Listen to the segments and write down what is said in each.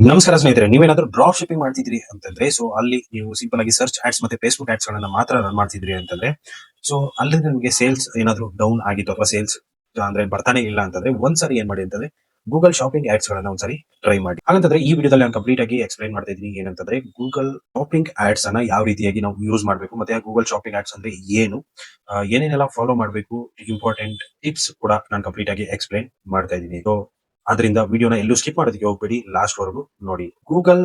ನಮಸ್ಕಾರ ಸ್ನೇಹಿತರೆ, ನೀವೇನಾದ್ರೂ ಡ್ರಾಪ್ ಶಿಪ್ಪಿಂಗ್ ಮಾಡ್ತಿದ್ರಿ ಅಂತಂದ್ರೆ, ಸೊ ಅಲ್ಲಿ ನೀವು ಸಿಂಪಲ್ ಆಗಿ ಸರ್ಚ್ ಆಡ್ಸ್ ಮತ್ತೆ ಫೇಸ್ಬುಕ್ ಆಡ್ಸ್ ಗಳನ್ನ ಮಾತ್ರ ರನ್ ಮಾಡ್ತಿದ್ರಿ ಅಂತಂದ್ರೆ, ಸೊ ಅಲ್ಲಿ ನಿಮಗೆ ಸೇಲ್ಸ್ ಏನಾದ್ರು ಡೌನ್ ಆಗಿತ್ತು ಅಥವಾ ಸೇಲ್ಸ್ ಅಂದ್ರೆ ಬರ್ತಾನೆ ಇಲ್ಲ ಅಂತಂದ್ರೆ, ಒಂದ್ಸರಿ ಏನ್ ಮಾಡಿ ಅಂತಂದ್ರೆ ಗೂಗಲ್ ಶಾಪಿಂಗ್ ಆಡ್ಸ್ ಗಳನ್ನ ಒಂದ್ಸರಿ ಟ್ರೈ ಮಾಡಿ. ಹಾಗಂತಂದ್ರೆ ಈ ವಿಡಿಯೋದಲ್ಲಿ ನಾನು ಕಂಪ್ಲೀಟ್ ಆಗಿ ಎಕ್ಸ್ಪ್ಲೈನ್ ಮಾಡ್ತಾ ಇದ್ದೀನಿ ಏನಂತಂದ್ರೆ ಗೂಗಲ್ ಶಾಪಿಂಗ್ ಆಡ್ಸ್ ಅನ್ನ ಯಾವ ರೀತಿಯಾಗಿ ನಾವು ಯೂಸ್ ಮಾಡಬೇಕು, ಮತ್ತೆ ಗೂಗಲ್ ಶಾಪಿಂಗ್ ಆಡ್ಸ್ ಅಂದ್ರೆ ಏನು, ಏನೇನೆಲ್ಲ ಫಾಲೋ ಮಾಡಬೇಕು, ಇಂಪಾರ್ಟೆಂಟ್ ಟಿಪ್ಸ್ ಕೂಡ ನಾನು ಕಂಪ್ಲೀಟ್ ಆಗಿ ಎಕ್ಸ್ಪ್ಲೈನ್ ಮಾಡ್ತಾ ಇದ್ದೀನಿ. ಸೊ ಆದ್ರಿಂದ ವಿಡಿಯೋನ ಎಲ್ಲೂ ಸ್ಕಿಪ್ ಮಾಡೋದಕ್ಕೆ ಹೋಗ್ಬೇಡಿ, ಲಾಸ್ಟ್ ವರೆಗೂ ನೋಡಿ. ಗೂಗಲ್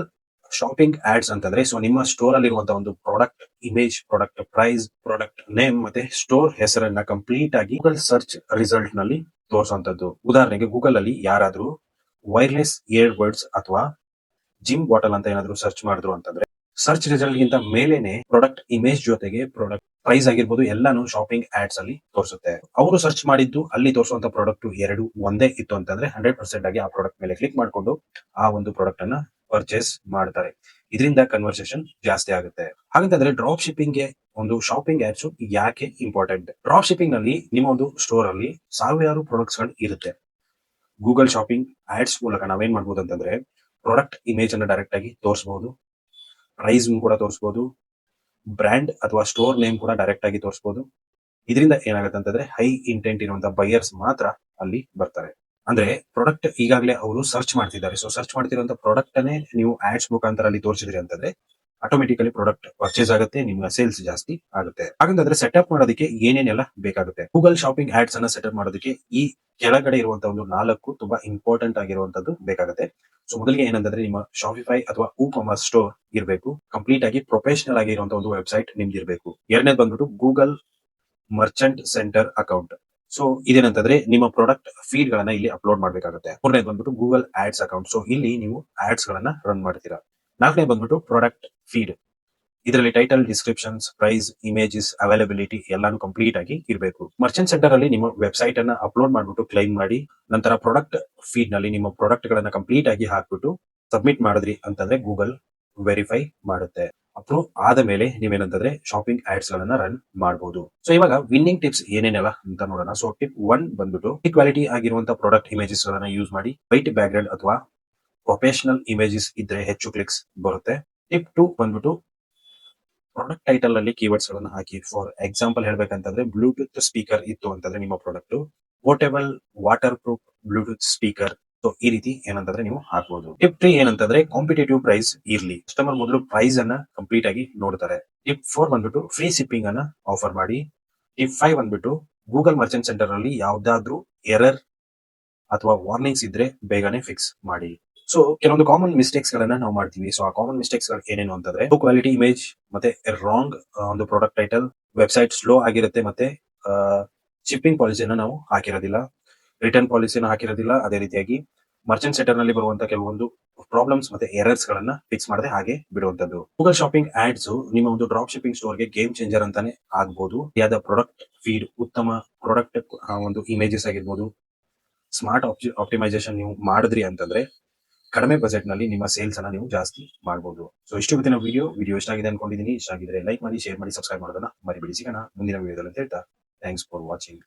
ಶಾಪಿಂಗ್ ಆಡ್ಸ್ ಅಂತಂದ್ರೆ, ಸೊ ನಿಮ್ಮ ಸ್ಟೋರ್ ಅಲ್ಲಿ ಇರುವಂತಹ ಒಂದು product image, product price, product name ಮತ್ತೆ ಸ್ಟೋರ್ ಹೆಸರನ್ನ ಕಂಪ್ಲೀಟ್ ಆಗಿ ಗೂಗಲ್ ಸರ್ಚ್ ರಿಸಲ್ಟ್ ನಲ್ಲಿ ತೋರಿಸುವಂತದ್ದು. ಉದಾಹರಣೆಗೆ ಗೂಗಲ್ ಅಲ್ಲಿ ಯಾರಾದ್ರೂ ವೈರ್ಲೆಸ್ ಇಯರ್ ಬಡ್ಸ್ ಅಥವಾ ಜಿಮ್ ಬಾಟಲ್ ಅಂತ ಏನಾದ್ರು ಸರ್ಚ್ ಮಾಡಿದ್ರು ಅಂತಂದ್ರೆ, ಸರ್ಚ್ ರಿಸಲ್ಟ್ ಗಿಂತ ಮೇಲೇನೆ ಪ್ರಾಡಕ್ಟ್ ಇಮೇಜ್ ಜೊತೆಗೆ ಪ್ರಾಡಕ್ಟ್ ಪ್ರೈಸ್ ಆಗಿರ್ಬೋದು ಎಲ್ಲಾನು ಶಾಪಿಂಗ್ ಆಡ್ಸ್ ಅಲ್ಲಿ ತೋರಿಸುತ್ತೆ. ಅವರು ಸರ್ಚ್ ಮಾಡಿದ್ದು ಅಲ್ಲಿ ತೋರಿಸುವಂತ ಪ್ರಾಡಕ್ಟ್ ಎರಡು ಒಂದೇ ಇತ್ತು ಅಂತಂದ್ರೆ 100% ಆಗಿ ಆ ಪ್ರಾಡಕ್ಟ್ ಮೇಲೆ ಕ್ಲಿಕ್ ಮಾಡಿಕೊಂಡು ಆ ಒಂದು ಪ್ರಾಡಕ್ಟ್ ಅನ್ನ ಪರ್ಚೇಸ್ ಮಾಡ್ತಾರೆ. ಇದರಿಂದ ಕನ್ವರ್ಸೇಷನ್ ಜಾಸ್ತಿ ಆಗುತ್ತೆ. ಹಾಗಂತಂದ್ರೆ ಡ್ರಾಪ್ ಶಿಪ್ಪಿಂಗ್ ಗೆ ಒಂದು ಶಾಪಿಂಗ್ ಆಡ್ಸ್ ಯಾಕೆ ಇಂಪಾರ್ಟೆಂಟ್? ಡ್ರಾಪ್ ಶಿಪ್ಪಿಂಗ್ ನಲ್ಲಿ ನಿಮ್ಮ ಒಂದು ಸ್ಟೋರ್ ಅಲ್ಲಿ ಸಾವಿರಾರು ಪ್ರಾಡಕ್ಟ್ಸ್ ಗಳು ಇರುತ್ತೆ. ಗೂಗಲ್ ಶಾಪಿಂಗ್ ಆಡ್ಸ್ ಮೂಲಕ ನಾವೇನ್ ಮಾಡ್ಬೋದು ಅಂತಂದ್ರೆ ಪ್ರಾಡಕ್ಟ್ ಇಮೇಜ್ ಅನ್ನ ಡೈರೆಕ್ಟ್ ಆಗಿ ತೋರಿಸಬಹುದು, ಪ್ರೈಸ್ ಕೂಡ ತೋರಿಸಬಹುದು, ಬ್ರ್ಯಾಂಡ್ ಅಥವಾ ಸ್ಟೋರ್ ನೇಮ್ ಕೂಡ ಡೈರೆಕ್ಟ್ ಆಗಿ ತೋರಿಸಬಹುದು. ಇದರಿಂದ ಏನಾಗುತ್ತೆ ಅಂತಂದ್ರೆ ಹೈ ಇಂಟೆಂಟ್ ಇರುವಂತಹ ಬೈಯರ್ಸ್ ಮಾತ್ರ ಅಲ್ಲಿ ಬರ್ತಾರೆ. ಅಂದ್ರೆ ಪ್ರಾಡಕ್ಟ್ ಈಗಾಗಲೇ ಅವರು ಸರ್ಚ್ ಮಾಡ್ತಿದ್ದಾರೆ. ಸೊ ಸರ್ಚ್ ಮಾಡ್ತಿರುವಂತ ಪ್ರಾಡಕ್ಟ್ ಅನ್ನೇ ನೀವು ಆಡ್ಸ್ ಮುಖಾಂತರ ಅಲ್ಲಿ ತೋರಿಸಿದ್ರಿ ಅಂತಂದ್ರೆ ಆಟೋಮೆಟಿಕಲಿ ಪ್ರಾಡಕ್ಟ್ ಪರ್ಚೇಸ್ ಆಗುತ್ತೆ, ನಿಮ್ಮ ಸೇಲ್ಸ್ ಜಾಸ್ತಿ ಆಗುತ್ತೆ. ಹಾಗಂತಂದ್ರೆ ಸೆಟಪ್ ಮಾಡೋದಕ್ಕೆ ಏನೇನೆಲ್ಲ ಬೇಕಾಗುತ್ತೆ? ಗೂಗಲ್ ಶಾಪಿಂಗ್ ಆಡ್ಸ್ ಅನ್ನ ಸೆಟಪ್ ಮಾಡೋದಕ್ಕೆ ಈ ಕೆಳಗಡೆ ಇರುವಂತಹ ಒಂದು 4 ತುಂಬಾ ಇಂಪಾರ್ಟೆಂಟ್ ಆಗಿರುವಂತದ್ದು ಬೇಕಾಗುತ್ತೆ. ಸೊ ಮೊದಲಿಗೆ ಏನಂತಂದ್ರೆ ನಿಮ್ಮ ಶಾಪಿಫೈ ಅಥವಾ ಇ ಕಾಮರ್ಸ್ ಸ್ಟೋರ್ ಇರಬೇಕು. ಕಂಪ್ಲೀಟ್ ಆಗಿ ಪ್ರೊಫೆಷನಲ್ ಆಗಿರುವಂತಹ ಒಂದು ವೆಬ್ಸೈಟ್ ನಿಮ್ದು ಇರಬೇಕು. ಎರಡನೇದು ಬಂದ್ಬಿಟ್ಟು Google Merchant Center account. So ಇದೇನಂತಂದ್ರೆ ನಿಮ್ಮ ಪ್ರಾಡಕ್ಟ್ ಫೀಡ್ ಗಳನ್ನ ಇಲ್ಲಿ ಅಪ್ಲೋಡ್ ಮಾಡಬೇಕಾಗುತ್ತೆ. ಮೂರನೇದು ಬಂದ್ಬಿಟ್ಟು ಗೂಗಲ್ ಆಡ್ಸ್ ಅಕೌಂಟ್. ಸೊ ಇಲ್ಲಿ ನೀವು ಆಡ್ಸ್ ಗಳನ್ನ ರನ್ ಮಾಡ್ತೀರಾ. ನಾಲ್ಕನೇ ಬಂದ್ಬಿಟ್ಟು ಪ್ರಾಡಕ್ಟ್ ಫೀಡ್. ಇದರಲ್ಲಿ title, descriptions, price, images, availability ಎಲ್ಲಾನು ಕಂಪ್ಲೀಟ್ ಆಗಿ ಇರಬೇಕು. ಮರ್ಚೆಂಟ್ ಸೆಂಟರ್ ಅಲ್ಲಿ ನಿಮ್ಮ ವೆಬ್ಸೈಟ್ ಅನ್ನ ಅಪ್ಲೋಡ್ ಮಾಡ್ಬಿಟ್ಟು ಕ್ಲೈಮ್ ಮಾಡಿ, ನಂತರ ಪ್ರಾಡಕ್ಟ್ ಫೀಡ್ ನಲ್ಲಿ ನಿಮ್ಮ ಪ್ರಾಡಕ್ಟ್ ಗಳನ್ನ ಕಂಪ್ಲೀಟ್ ಆಗಿ ಹಾಕ್ಬಿಟ್ಟು ಸಬ್ಮಿಟ್ ಮಾಡಿದ್ರಿ ಅಂತಂದ್ರೆ ಗೂಗಲ್ ವೆರಿಫೈ ಮಾಡುತ್ತೆ. ಅಪ್ರೂವ್ ಆದ ಮೇಲೆ ನೀವೇನಂತಂದ್ರೆ ಶಾಪಿಂಗ್ ಆಡ್ಸ್ ಗಳನ್ನ ರನ್ ಮಾಡಬಹುದು. ಸೊ ಇವಾಗ ವಿನ್ನಿಂಗ್ ಟಿಪ್ಸ್ ಏನೇನೆಲ್ಲ ಅಂತ ನೋಡೋಣ. ಸೊ ಟಿಪ್ 1 ಬಂದ್ಬಿಟ್ಟು ಕ್ವಾಲಿಟಿ ಆಗಿರುವಂತಹ ಪ್ರಾಡಕ್ಟ್ ಇಮೇಜಸ್ ಗಳನ್ನ ಯೂಸ್ ಮಾಡಿ. ವೈಟ್ ಬ್ಯಾಕ್ ಗ್ರೌಂಡ್ ಅಥವಾ ಪ್ರೊಫೆಷನಲ್ ಇಮೇಜಸ್ ಇದ್ರೆ ಹೆಚ್ಚು ಕ್ಲಿಕ್ಸ್ ಬರುತ್ತೆ. ಟಿಪ್ 2 ಬಂದ್ಬಿಟ್ಟು ಪ್ರಾಡಕ್ಟ್ ಟೈಟಲ್ ಅಲ್ಲಿ ಕೀವರ್ಡ್ಸ್ ಗಳನ್ನ ಹಾಕಿ. ಫಾರ್ ಎಕ್ಸಾಂಪಲ್ ಹೇಳ್ಬೇಕಂತಂದ್ರೆ ಬ್ಲೂಟೂತ್ ಸ್ಪೀಕರ್ ಇತ್ತು ಅಂತಂದ್ರೆ ನಿಮ್ಮ product portable water proof Bluetooth speaker. So ಈ ರೀತಿ ಏನಂತಂದ್ರೆ ನೀವು ಹಾಕಬಹುದು. ಟಿಪ್ 3 ಏನಂತಂದ್ರೆ ಕಾಂಪಿಟೇಟಿವ್ ಪ್ರೈಸ್ ಇರ್ಲಿ. ಕಸ್ಟಮರ್ ಮೊದಲು ಪ್ರೈಸ್ ಅನ್ನ ಕಂಪ್ಲೀಟ್ ಆಗಿ ನೋಡ್ತಾರೆ. ಟಿಪ್ 4 ಬಂದ್ಬಿಟ್ಟು ಫ್ರೀ ಶಿಪ್ಪಿಂಗ್ ಅನ್ನ ಆಫರ್ ಮಾಡಿ. ಟಿಪ್ 5 ಬಂದ್ಬಿಟ್ಟು ಗೂಗಲ್ ಮರ್ಚೆಂಟ್ ಸೆಂಟರ್ ಅಲ್ಲಿ ಯಾವ್ದಾದ್ರು ಎರರ್ ಅಥವಾ ವಾರ್ನಿಂಗ್ಸ್ ಇದ್ರೆ ಬೇಗನೆ ಫಿಕ್ಸ್ ಮಾಡಿ. ಸೊ ಕೆಲವೊಂದು ಕಾಮನ್ ಮಿಸ್ಟೇಕ್ಸ್ ಗಳನ್ನ ನಾವು ಮಾಡ್ತೀವಿ. ಸೊ ಆ ಕಾಮನ್ ಮಿಸ್ಟೇಕ್ಸ್ ಗಳು ಏನೇನು ಅಂತಂದ್ರೆ ಕ್ವಾಲಿಟಿ ಇಮೇಜ್, ಮತ್ತೆ ರಾಂಗ್ ಒಂದು ಪ್ರಾಡಕ್ಟ್ ಟೈಟಲ್, ವೆಬ್ಸೈಟ್ ಸ್ಲೋ ಆಗಿರುತ್ತೆ, ಮತ್ತೆ ಶಿಪ್ಪಿಂಗ್ ಪಾಲಿಸಿನ ನಾವು ಹಾಕಿರೋದಿಲ್ಲ, ರಿಟರ್ನ್ ಪಾಲಿಸಿನ ಹಾಕಿರೋದಿಲ್ಲ. ಅದೇ ರೀತಿಯಾಗಿ ಮರ್ಚೆಂಟ್ ಸೆಂಟರ್ ನಲ್ಲಿ ಬರುವಂತಹ ಕೆಲವೊಂದು ಪ್ರಾಬ್ಲಮ್ಸ್ ಮತ್ತೆ ಎರರ್ಸ್ ಗಳನ್ನ ಫಿಕ್ಸ್ ಮಾಡದೆ ಹಾಗೆ ಬಿಡುವಂತದ್ದು. ಗೂಗಲ್ ಶಾಪಿಂಗ್ ಆಡ್ಸ್ ನಿಮ್ಮ ಒಂದು ಡ್ರಾಪ್ ಶಿಪ್ಪಿಂಗ್ ಸ್ಟೋರ್ ಗೆ ಗೇಮ್ ಚೇಂಜರ್ ಅಂತಾನೆ ಆಗ್ಬಹುದು. ಯಾವ್ದ ಪ್ರಾಡಕ್ಟ್ ಫೀಡ್, ಉತ್ತಮ ಪ್ರಾಡಕ್ಟ್ ಒಂದು ಇಮೇಜಸ್ ಆಗಿರ್ಬೋದು, ಸ್ಮಾರ್ಟ್ ಆಪ್ಟಿಮೈಸೇಷನ್ ನೀವು ಮಾಡಿದ್ರಿ ಅಂತಂದ್ರೆ ಕಡಿಮೆ ಬಜೆಟ್ ನಲ್ಲಿ ನಿಮ್ಮ ಸೇಲ್ಸ್ ಅನ್ನ ನೀವು ಜಾಸ್ತಿ ಮಾಡಬಹುದು. ಸೊ ಇಷ್ಟು ಇವತ್ತಿನ ವಿಡಿಯೋ ಇಷ್ಟ ಆಗಿದೆ ಅನ್ಕೊಂಡಿದ್ದೀನಿ. ಇಷ್ಟ ಆಗಿದ್ರೆ ಲೈಕ್ ಮಾಡಿ, ಶೇರ್ ಮಾಡಿ, ಸಬ್ಸ್ಕ್ರೈಬ್ ಮಾಡೋದನ್ನ ಮರಿಬೇಡಿ. ಸಿಗೋಣ ಮುಂದಿನ ವಿಡಿಯೋದಲ್ಲಿ ಅಂತ ಹೇಳ್ತಾ ಥ್ಯಾಂಕ್ಸ್ ಫಾರ್ ವಾಚಿಂಗ್.